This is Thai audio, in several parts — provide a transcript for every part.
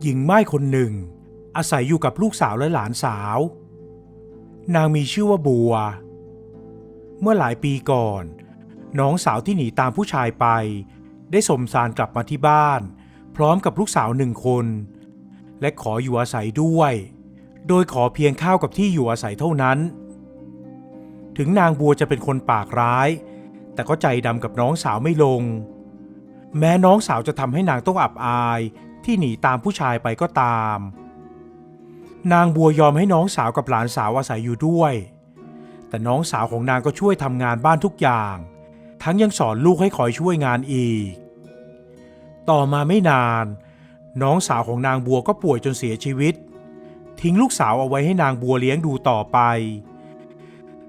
หญิงม่ายคนหนึ่งอาศัยอยู่กับลูกสาวและหลานสาวนางมีชื่อว่าบัวเมื่อหลายปีก่อนน้องสาวที่หนีตามผู้ชายไปได้สมสารกลับมาที่บ้านพร้อมกับลูกสาว1 คนและขออยู่อาศัยด้วยโดยขอเพียงข้าวกับที่อยู่อาศัยเท่านั้นถึงนางบัวจะเป็นคนปากร้ายแต่ก็ใจดำกับน้องสาวไม่ลงแม้น้องสาวจะทำให้นางต้องอับอายที่หนีตามผู้ชายไปก็ตามนางบัวยอมให้น้องสาวกับหลานสาวอาศัยอยู่ด้วยแต่น้องสาวของนางก็ช่วยทำงานบ้านทุกอย่างทั้งยังสอนลูกให้คอยช่วยงานอีกต่อมาไม่นานน้องสาวของนางบัวก็ป่วยจนเสียชีวิตทิ้งลูกสาวเอาไว้ให้นางบัวเลี้ยงดูต่อไป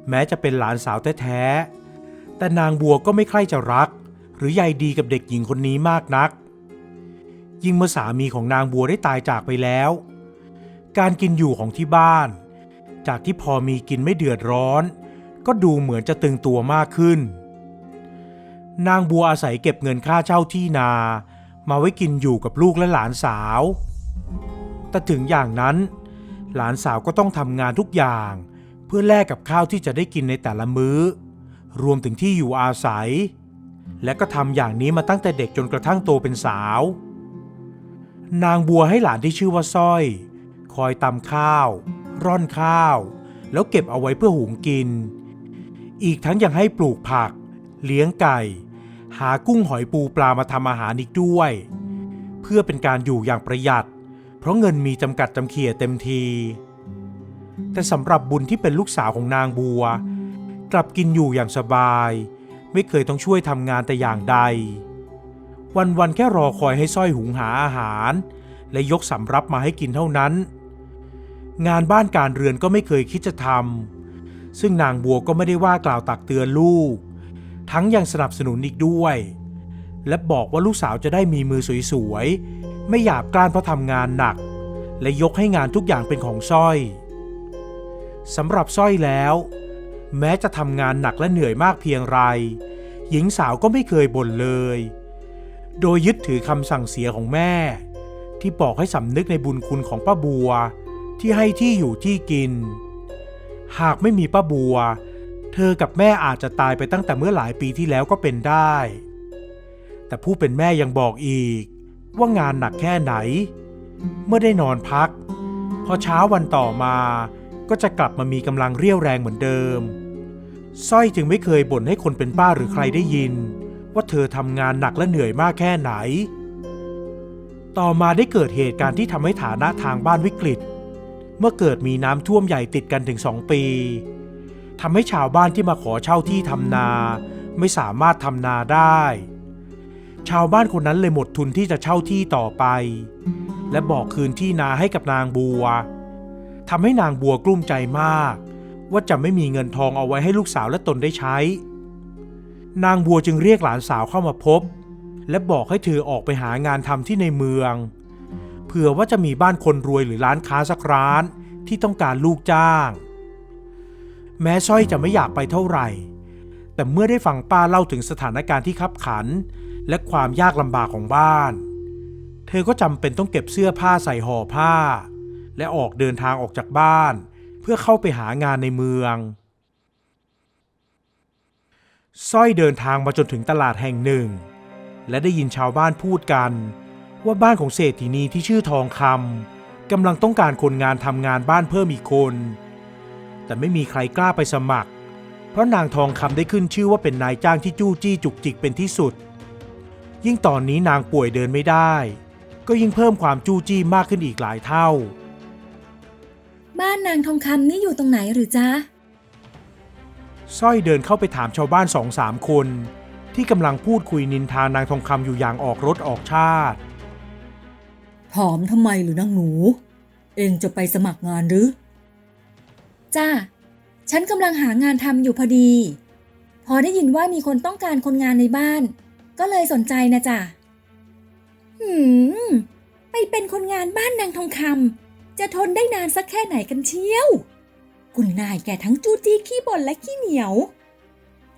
แม้จะเป็นหลานสาวแท้ๆแต่นางบัวก็ไม่ใคร่จะรักหรือใยดีกับเด็กหญิงคนนี้มากนักยิ่งเมื่อสามีของนางบัวได้ตายจากไปแล้วการกินอยู่ของที่บ้านจากที่พอมีกินไม่เดือดร้อนก็ดูเหมือนจะตึงตัวมากขึ้นนางบัวอาศัยเก็บเงินค่าเช่าที่นามาไว้กินอยู่กับลูกและหลานสาวแต่ถึงอย่างนั้นหลานสาวก็ต้องทำงานทุกอย่างเพื่อแลกกับข้าวที่จะได้กินในแต่ละมื้อรวมถึงที่อยู่อาศัยและก็ทำอย่างนี้มาตั้งแต่เด็กจนกระทั่งโตเป็นสาวนางบัวให้หลานที่ชื่อว่าสร้อยคอยตำข้าวร่อนข้าวแล้วเก็บเอาไว้เพื่อหุงกินอีกทั้งยังให้ปลูกผักเลี้ยงไก่หากุ้งหอยปูปลามาทำอาหารอีกด้วยเพื่อเป็นการอยู่อย่างประหยัดเพราะเงินมีจำกัดจำเขี่ยเต็มทีแต่สำหรับบุญที่เป็นลูกสาวของนางบัวกลับกินอยู่อย่างสบายไม่เคยต้องช่วยทำงานแต่อย่างใดวันๆแค่รอคอยให้สร้อยหุงหาอาหารและยกสำรับมาให้กินเท่านั้นงานบ้านการเรือนก็ไม่เคยคิดจะทำซึ่งนางบัวก็ไม่ได้ว่ากล่าวตักเตือนลูกทั้งยังสนับสนุนอีกด้วยและบอกว่าลูกสาวจะได้มีมือสวยๆไม่หยาบกร้านเพราะทำงานหนักและยกให้งานทุกอย่างเป็นของสร้อยสำหรับสร้อยแล้วแม้จะทำงานหนักและเหนื่อยมากเพียงไรหญิงสาวก็ไม่เคยบ่นเลยโดยยึดถือคำสั่งเสียของแม่ที่บอกให้สำนึกในบุญคุณของป้าบัวที่ให้ที่อยู่ที่กินหากไม่มีป้าบัวเธอกับแม่อาจจะตายไปตั้งแต่เมื่อหลายปีที่แล้วก็เป็นได้แต่ผู้เป็นแม่ยังบอกอีกว่างานหนักแค่ไหนเมื่อได้นอนพักพอเช้าวันต่อมาก็จะกลับมามีกำลังเรี่ยวแรงเหมือนเดิมสร้อยจึงไม่เคยบ่นให้คนเป็นป้าหรือใครได้ยินว่าเธอทำงานหนักและเหนื่อยมากแค่ไหนต่อมาได้เกิดเหตุการณ์ที่ทำให้ฐานะทางบ้านวิกฤตเมื่อเกิดมีน้ำท่วมใหญ่ติดกันถึง2 ปีทำให้ชาวบ้านที่มาขอเช่าที่ทำนาไม่สามารถทำนาได้ชาวบ้านคนนั้นเลยหมดทุนที่จะเช่าที่ต่อไปและบอกคืนที่นาให้กับนางบัวทำให้นางบัวกลุ้มใจมากว่าจะไม่มีเงินทองเอาไว้ให้ลูกสาวและตนได้ใช้นางบัวจึงเรียกหลานสาวเข้ามาพบและบอกให้เธอออกไปหางานทำที่ในเมืองเผื่อว่าจะมีบ้านคนรวยหรือร้านค้าสักร้านที่ต้องการลูกจ้างแม้สร้อยจะไม่อยากไปเท่าไหร่แต่เมื่อได้ฟังป้าเล่าถึงสถานการณ์ที่คับขันและความยากลำบากของบ้านเธอก็จำเป็นต้องเก็บเสื้อผ้าใส่ห่อผ้าและออกเดินทางออกจากบ้านเพื่อเข้าไปหางานในเมืองสร้อยเดินทางมาจนถึงตลาดแห่งหนึ่งและได้ยินชาวบ้านพูดกันว่าบ้านของเศรษฐีนีที่ชื่อทองคำกำลังต้องการคนงานทำงานบ้านเพิ่มอีกคนแต่ไม่มีใครกล้าไปสมัครเพราะนางทองคำได้ขึ้นชื่อว่าเป็นนายจ้างที่จู้จี้จุกจิกเป็นที่สุดยิ่งตอนนี้นางป่วยเดินไม่ได้ก็ยิ่งเพิ่มความจู้จี้มากขึ้นอีกหลายเท่าบ้านนางทองคำนี่อยู่ตรงไหนหรือจ๊ะสร้อยเดินเข้าไปถามชาวบ้าน2-3 คนที่กำลังพูดคุยนินทานางทองคำอยู่อย่างออกรถออกชาติถามทำไมหรือนางหนูเองจะไปสมัครงานหรือจ้าฉันกำลังหางานทำอยู่พอดีพอได้ยินว่ามีคนต้องการคนงานในบ้านก็เลยสนใจนะจ้ะไปเป็นคนงานบ้านนางทองคำจะทนได้นานสักแค่ไหนกันเชียวคุณนายแกทั้งจู้จี้ขี้บ่นและขี้เหนียว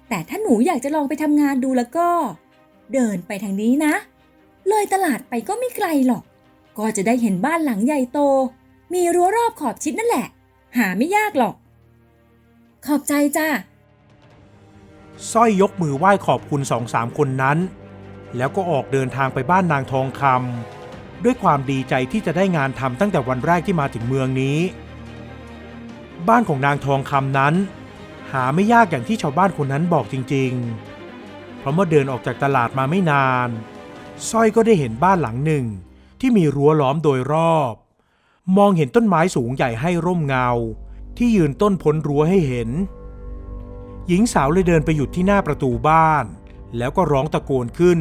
แต่ถ้าหนูอยากจะลองไปทำงานดูแล้วก็เดินไปทางนี้นะเลยตลาดไปก็ไม่ไกลหรอก ก็จะได้เห็นบ้านหลังใหญ่โตมีรั้วรอบขอบชิดนั่นแหละหาไม่ยากหรอกขอบใจจ้าสร้อยยกมือไหว้ขอบคุณ2-3คนนั้นแล้วก็ออกเดินทางไปบ้านนางทองคำด้วยความดีใจที่จะได้งานทำตั้งแต่วันแรกที่มาถึงเมืองนี้บ้านของนางทองคำนั้นหาไม่ยากอย่างที่ชาวบ้านคนนั้นบอกจริงๆเพราะเมื่อเดินออกจากตลาดมาไม่นานสร้อยก็ได้เห็นบ้านหลังหนึ่งที่มีรั้วล้อมโดยรอบมองเห็นต้นไม้สูงใหญ่ให้ร่มเงาที่ยืนต้นพ้นรั้วให้เห็นหญิงสาวเลยเดินไปหยุดที่หน้าประตูบ้านแล้วก็ร้องตะโกนขึ้น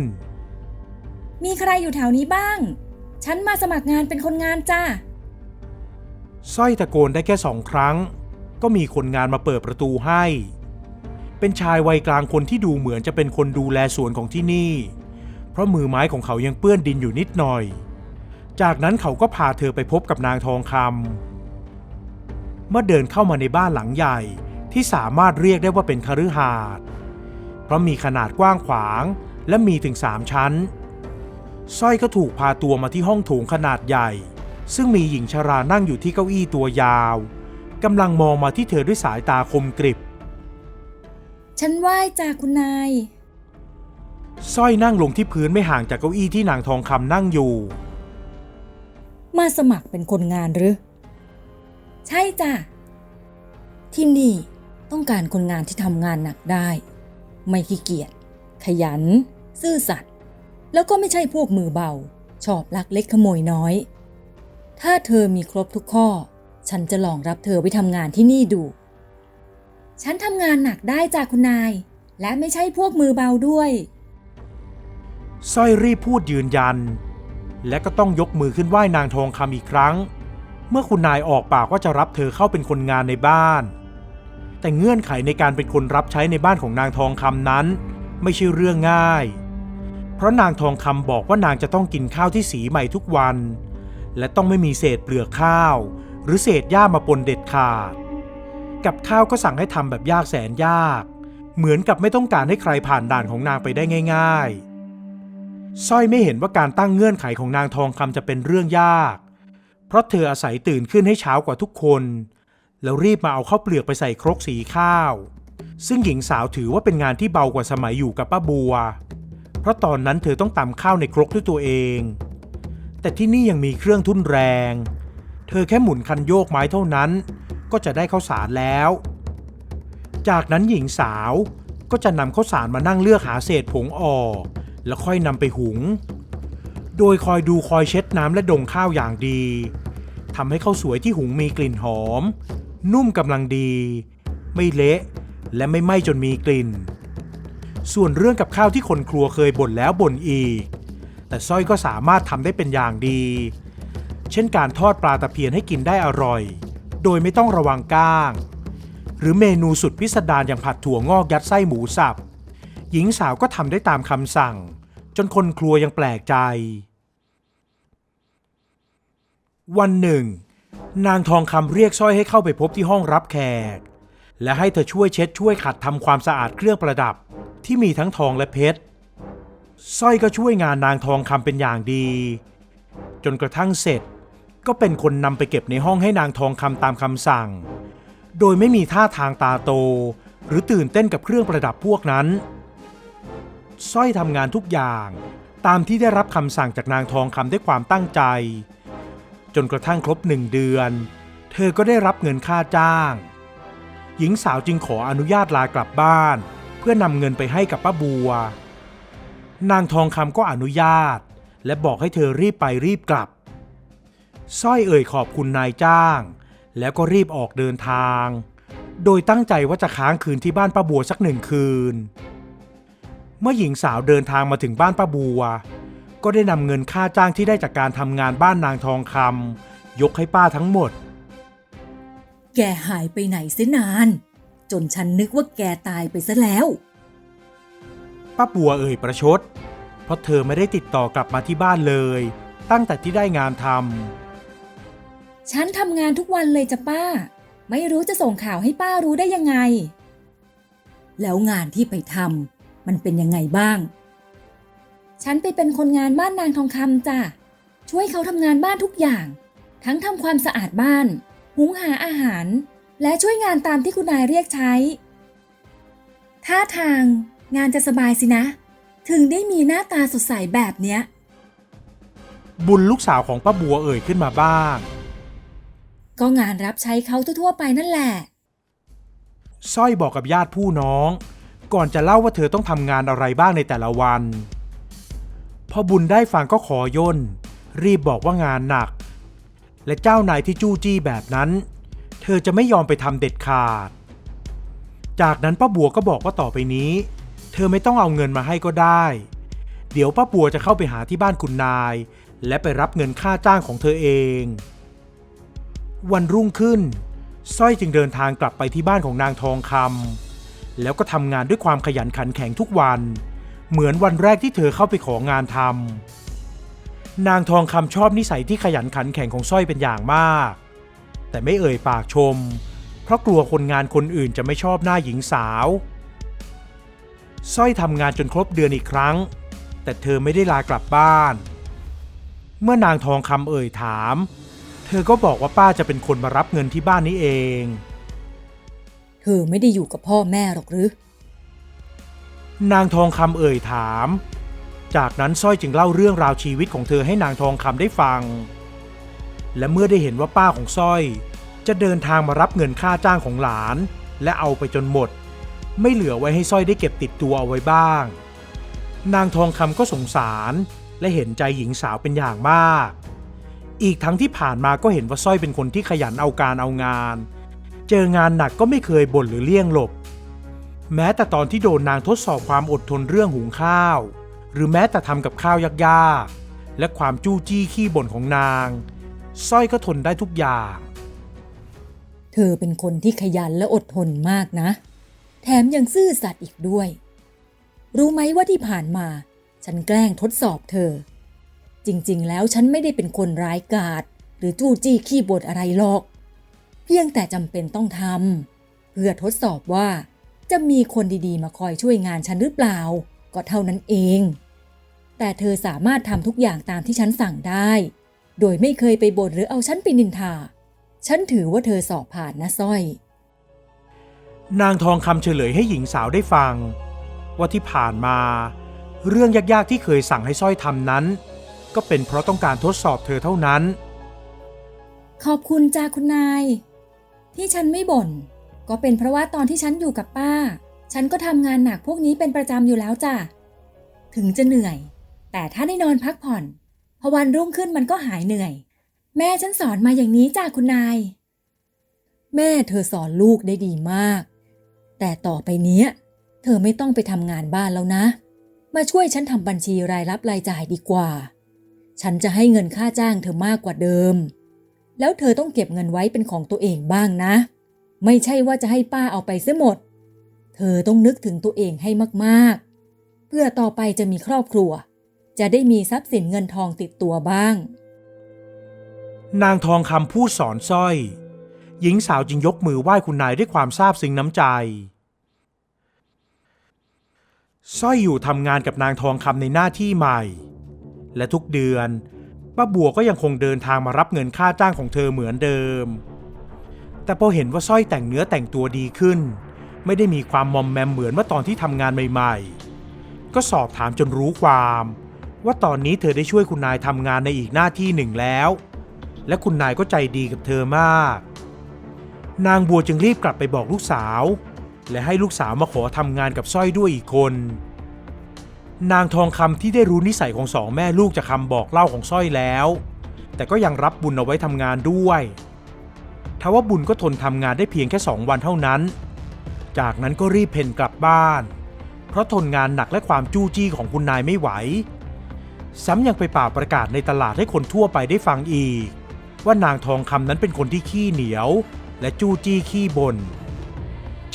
มีใครอยู่แถวนี้บ้างฉันมาสมัครงานเป็นคนงานจ้าสร้อยตะโกนได้แค่2 ครั้งก็มีคนงานมาเปิดประตูให้เป็นชายวัยกลางคนที่ดูเหมือนจะเป็นคนดูแลสวนของที่นี่เพราะมือไม้ของเขายังเปื้อนดินอยู่นิดหน่อยจากนั้นเขาก็พาเธอไปพบกับนางทองคำเมื่อเดินเข้ามาในบ้านหลังใหญ่ที่สามารถเรียกได้ว่าเป็นคฤหาสน์เพราะมีขนาดกว้างขวางและมีถึง3 ชั้นสร้อยก็ถูกพาตัวมาที่ห้องโถงขนาดใหญ่ซึ่งมีหญิงชรานั่งอยู่ที่เก้าอี้ตัวยาวกำลังมองมาที่เธอด้วยสายตาคมกริบฉันไหว้จ้าคุณนายสร้อยนั่งลงที่พื้นไม่ห่างจากเก้าอี้ที่นางทองคำนั่งอยู่มาสมัครเป็นคนงานหรือใช่จ้ะที่นี่ต้องการคนงานที่ทำงานหนักได้ไม่ขี้เกียจขยันซื่อสัตย์แล้วก็ไม่ใช่พวกมือเบาชอบลักเล็กขโมยน้อยถ้าเธอมีครบทุกข้อฉันจะลองรับเธอไปทำงานที่นี่ดูฉันทำงานหนักได้จ้ะคุณนายและไม่ใช่พวกมือเบาด้วยสร้อยรีบพูดยืนยันและก็ต้องยกมือขึ้นไหว้นางทองคำอีกครั้งเมื่อคุณนายออกปากว่าจะรับเธอเข้าเป็นคนงานในบ้านแต่เงื่อนไขในการเป็นคนรับใช้ในบ้านของนางทองคำนั้นไม่ใช่เรื่องง่ายเพราะนางทองคำบอกว่านางจะต้องกินข้าวที่สีใหม่ทุกวันและต้องไม่มีเศษเปลือกข้าวหรือเศษหญ้ามาปนเด็ดขาดกับข้าวก็สั่งให้ทำแบบยากแสนยากเหมือนกับไม่ต้องการให้ใครผ่านด่านของนางไปได้ง่ายๆสร้อยไม่เห็นว่าการตั้งเงื่อนไขของนางทองคำจะเป็นเรื่องยากเพราะเธออาศัยตื่นขึ้นให้เช้ากว่าทุกคนแล้วรีบมาเอาข้าวเปลือกไปใส่ครกสีข้าวซึ่งหญิงสาวถือว่าเป็นงานที่เบากว่าสมัยอยู่กับป้าบัวเพราะตอนนั้นเธอต้องตำข้าวในครกด้วยตัวเองแต่ที่นี่ยังมีเครื่องทุ่นแรงเธอแค่หมุนคันโยกไม้เท่านั้นก็จะได้ข้าวสารแล้วจากนั้นหญิงสาวก็จะนำข้าวสารมานั่งเลือกหาเศษผงออกแล้วค่อยนำไปหุงโดยคอยดูคอยเช็ดน้ำและดงข้าวอย่างดีทำให้ข้าวสวยที่หุงมีกลิ่นหอมนุ่มกำลังดีไม่เละและไม่ไหม้จนมีกลิ่นส่วนเรื่องกับข้าวที่คนครัวเคยบ่นแล้วบ่นอีกแต่สร้อยก็สามารถทำได้เป็นอย่างดีเช่นการทอดปลาตะเพียนให้กินได้อร่อยโดยไม่ต้องระวังก้างหรือเมนูสุดพิสดารอย่างผัดถั่วงอกยัดไส้หมูสับหญิงสาวก็ทำได้ตามคำสั่งจนคนครัวยังแปลกใจวันหนึ่งนางทองคำเรียกสร้อยให้เข้าไปพบที่ห้องรับแขกและให้เธอช่วยเช็ดช่วยขัดทำความสะอาดเครื่องประดับที่มีทั้งทองและเพชรสร้อยก็ช่วยงานนางทองคำเป็นอย่างดีจนกระทั่งเสร็จก็เป็นคนนำไปเก็บในห้องให้นางทองคำตามคำสั่งโดยไม่มีท่าทางตาโตหรือตื่นเต้นกับเครื่องประดับพวกนั้นสร้อยทำงานทุกอย่างตามที่ได้รับคำสั่งจากนางทองคำด้วยความตั้งใจจนกระทั่งครบ1 เดือนเธอก็ได้รับเงินค่าจ้างหญิงสาวจึงขออนุญาตลากลับบ้านเพื่อนำเงินไปให้กับป้าบัวนางทองคำก็อนุญาตและบอกให้เธอรีบไปรีบกลับสร้อยเอ่ยขอบคุณนายจ้างแล้วก็รีบออกเดินทางโดยตั้งใจว่าจะค้างคืนที่บ้านป้าบัวสัก1 คืนเมื่อหญิงสาวเดินทางมาถึงบ้านป้าบัวก็ได้นำเงินค่าจ้างที่ได้จากการทำงานบ้านนางทองคำยกให้ป้าทั้งหมดแกหายไปไหนเสียนานจนฉันนึกว่าแกตายไปซะแล้วป้าบัวเอ่ยประชดเพราะเธอไม่ได้ติดต่อกลับมาที่บ้านเลยตั้งแต่ที่ได้งานทำฉันทำงานทุกวันเลยจ้ะป้าไม่รู้จะส่งข่าวให้ป้ารู้ได้ยังไงแล้วงานที่ไปทำมันเป็นยังไงบ้างฉันไปเป็นคนงานบ้านนางทองคำจ้ะ ช่วยเขาทำงานบ้านทุกอย่าง ทั้งทำความสะอาดบ้าน หุงหาอาหาร และช่วยงานตามที่คุณนายเรียกใช้ท่าทางงานจะสบายสินะ ถึงได้มีหน้าตาสดใสแบบเนี้ย บุญลูกสาวของป้าบัวเอ่ยขึ้นมาบ้าง ก็งานรับใช้เขาทั่วๆไปนั่นแหละ สร้อยบอกกับญาติผู้น้องก่อนจะเล่าว่าเธอต้องทำงานอะไรบ้างในแต่ละวันพอบุญได้ฟังก็ขอย่นรีบบอกว่างานหนักและเจ้านายที่จู้จี้แบบนั้นเธอจะไม่ยอมไปทำเด็ดขาดจากนั้นป้าบัวก็บอกว่าต่อไปนี้เธอไม่ต้องเอาเงินมาให้ก็ได้เดี๋ยวป้าบัวจะเข้าไปหาที่บ้านคุณนายและไปรับเงินค่าจ้างของเธอเองวันรุ่งขึ้นสร้อยจึงเดินทางกลับไปที่บ้านของนางทองคำแล้วก็ทำงานด้วยความขยันขันแข็งทุกวันเหมือนวันแรกที่เธอเข้าไปของานทำนางทองคำชอบนิสัยที่ขยันขันแข็งของสร้อยเป็นอย่างมากแต่ไม่เอ่ยปากชมเพราะกลัวคนงานคนอื่นจะไม่ชอบหน้าหญิงสาวสร้อยทำงานจนครบเดือนอีกครั้งแต่เธอไม่ได้ลากลับบ้านเมื่อนางทองคำเอ่ยถามเธอก็บอกว่าป้าจะเป็นคนมารับเงินที่บ้านนี้เองเธอไม่ได้อยู่กับพ่อแม่หรอกหรือนางทองคำเอ่ยถามจากนั้นสร้อยจึงเล่าเรื่องราวชีวิตของเธอให้นางทองคำได้ฟังและเมื่อได้เห็นว่าป้าของสร้อยจะเดินทางมารับเงินค่าจ้างของหลานและเอาไปจนหมดไม่เหลือไว้ให้สร้อยได้เก็บติดตัวเอาไว้บ้างนางทองคำก็สงสารและเห็นใจหญิงสาวเป็นอย่างมากอีกทั้งที่ผ่านมาก็เห็นว่าสร้อยเป็นคนที่ขยันเอาการเอางานเจองานหนักก็ไม่เคยบ่นหรือเลี่ยงหลบแม้แต่ตอนที่โดนนางทดสอบความอดทนเรื่องหุงข้าวหรือแม้แต่ทำกับข้าวยากๆและความจู้จี้ขี้บ่นของนางสร้อยก็ทนได้ทุกอย่างเธอเป็นคนที่ขยันและอดทนมากนะแถมยังซื่อสัตย์อีกด้วยรู้ไหมว่าที่ผ่านมาฉันแกล้งทดสอบเธอจริงๆแล้วฉันไม่ได้เป็นคนร้ายกาจหรือจู้จี้ขี้บ่นอะไรหรอกเพียงแต่จำเป็นต้องทำเพื่อทดสอบว่าจะมีคนดีๆมาคอยช่วยงานฉันหรือเปล่าก็เท่านั้นเองแต่เธอสามารถทำทุกอย่างตามที่ฉันสั่งได้โดยไม่เคยไปบ่นหรือเอาฉันไปนินทาฉันถือว่าเธอสอบผ่านนะสร้อยนางทองคำเฉลยให้หญิงสาวได้ฟังว่าที่ผ่านมาเรื่องยากๆที่เคยสั่งให้สร้อยทำนั้นก็เป็นเพราะต้องการทดสอบเธอเท่านั้นขอบคุณจ้าคุณนายที่ฉันไม่บ่นก็เป็นเพราะว่าตอนที่ฉันอยู่กับป้าฉันก็ทำงานหนักพวกนี้เป็นประจำอยู่แล้วจ้ะถึงจะเหนื่อยแต่ถ้าได้นอนพักผ่อนพอวันรุ่งขึ้นมันก็หายเหนื่อยแม่ฉันสอนมาอย่างนี้จ้ะคุณนายแม่เธอสอนลูกได้ดีมากแต่ต่อไปเนี้ยเธอไม่ต้องไปทำงานบ้านแล้วนะมาช่วยฉันทำบัญชีรายรับรายจ่ายดีกว่าฉันจะให้เงินค่าจ้างเธอมากกว่าเดิมแล้วเธอต้องเก็บเงินไว้เป็นของตัวเองบ้างนะไม่ใช่ว่าจะให้ป้าเอาไปเสียหมดเธอต้องนึกถึงตัวเองให้มากๆเพื่อต่อไปจะมีครอบครัวจะได้มีทรัพย์สินเงินทองติดตัวบ้างนางทองคำพูดสอนสร้อยหญิงสาวจึงยกมือไหว้คุณนายด้วยความซาบซึ้งน้ำใจสร้อยอยู่ทำงานกับนางทองคำในหน้าที่ใหม่และทุกเดือนป้าบัวก็ยังคงเดินทางมารับเงินค่าจ้างของเธอเหมือนเดิมแต่พอเห็นว่าสร้อยแต่งเนื้อแต่งตัวดีขึ้นไม่ได้มีความมอมแมมเหมือนเมื่อตอนที่ทำงานใหม่ๆก็สอบถามจนรู้ความว่าตอนนี้เธอได้ช่วยคุณนายทำงานในอีกหน้าที่หนึ่งแล้วและคุณนายก็ใจดีกับเธอมากนางบัวจึงรีบกลับไปบอกลูกสาวและให้ลูกสาวมาขอทำงานกับสร้อยด้วยอีกคนนางทองคำที่ได้รู้นิสัยของสองแม่ลูกจากคำบอกเล่าของสร้อยแล้วแต่ก็ยังรับบุญเอาไว้ทำงานด้วยทว่าบุญก็ทนทำงานได้เพียงแค่2 วันเท่านั้นจากนั้นก็รีบเพ่นกลับบ้านเพราะทนงานหนักและความจู้จี้ของคุณนายไม่ไหวซ้ำยังไปป่าประกาศในตลาดให้คนทั่วไปได้ฟังอีกว่านางทองคำนั้นเป็นคนที่ขี้เหนียวและจู้จี้ขี้บ่น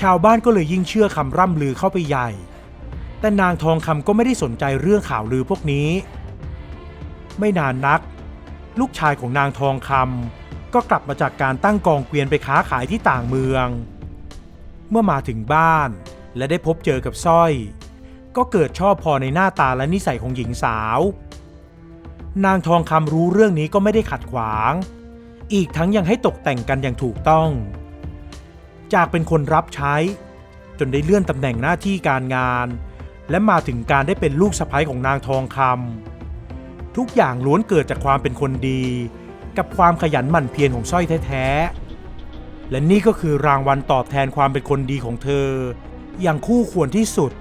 ชาวบ้านก็เลยยิ่งเชื่อคำร่ำลือเข้าไปใหญ่แต่นางทองคำก็ไม่ได้สนใจเรื่องข่าวลือพวกนี้ไม่นานนักลูกชายของนางทองคำก็กลับมาจากการตั้งกองเกวียนไปค้าขายที่ต่างเมืองเมื่อมาถึงบ้านและได้พบเจอกับสร้อยก็เกิดชอบพอในหน้าตาและนิสัยของหญิงสาว นางทองคำรู้เรื่องนี้ก็ไม่ได้ขัดขวาง อีกทั้งยังให้ตกแต่งกันอย่างถูกต้อง จากเป็นคนรับใช้จนได้เลื่อนตำแหน่งหน้าที่การงาน และมาถึงการได้เป็นลูกสะใภ้ของนางทองคำทุกอย่างล้วนเกิดจากความเป็นคนดีกับความขยันหมั่นเพียรของสร้อยแท้ๆและนี่ก็คือรางวัลตอบแทนความเป็นคนดีของเธออย่างคู่ควรที่สุด